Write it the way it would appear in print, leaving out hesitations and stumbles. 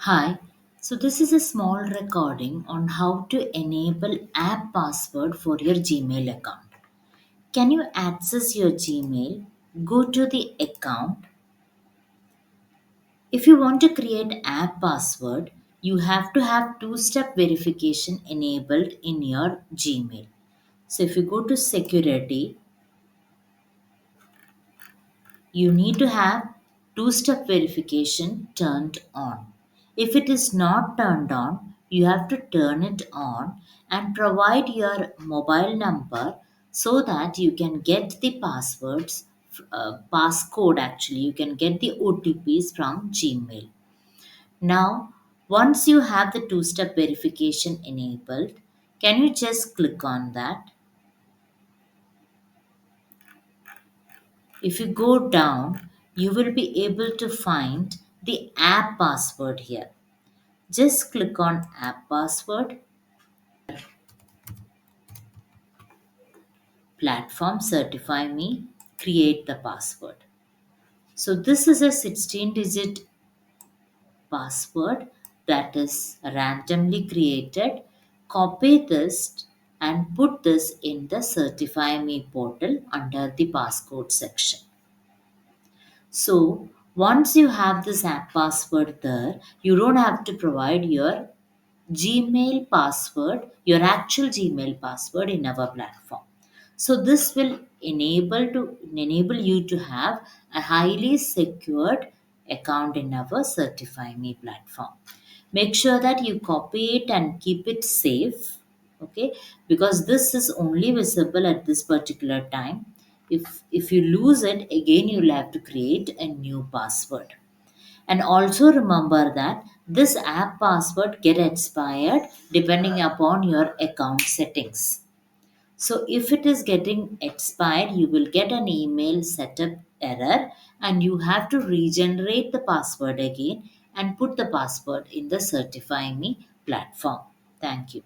Hi, so this is a small recording on how to enable app password for your Gmail account. Can you access your Gmail? Go to the account. If you want to create app password, you have to have two-step verification enabled in your Gmail. So if you go to security, you need to have two-step verification turned on. If it is not turned on, you have to turn it on and provide your mobile number so that you can get the passcode actually, you can get the OTPs from Gmail. Now, once you have the two-step verification enabled, can you just click on that? If you go down, you will be able to find the app password here. Just click on app password, platform Certify Me, create the password. So this is a 16-digit password that is randomly created. Copy this and put this in the Certify Me portal under the passcode section. So once you have this app password there, you don't have to provide your Gmail password, your actual Gmail password in our platform. So this will enable you to have a highly secured account in our Certify Me platform. Make sure that you copy it and keep it safe, okay? Because this is only visible at this particular time. If you lose it, again you'll have to create a new password. And also remember that this app password get expired depending upon your account settings. So if it is getting expired, you will get an email setup error and you have to regenerate the password again and put the password in the Certify Me platform. Thank you.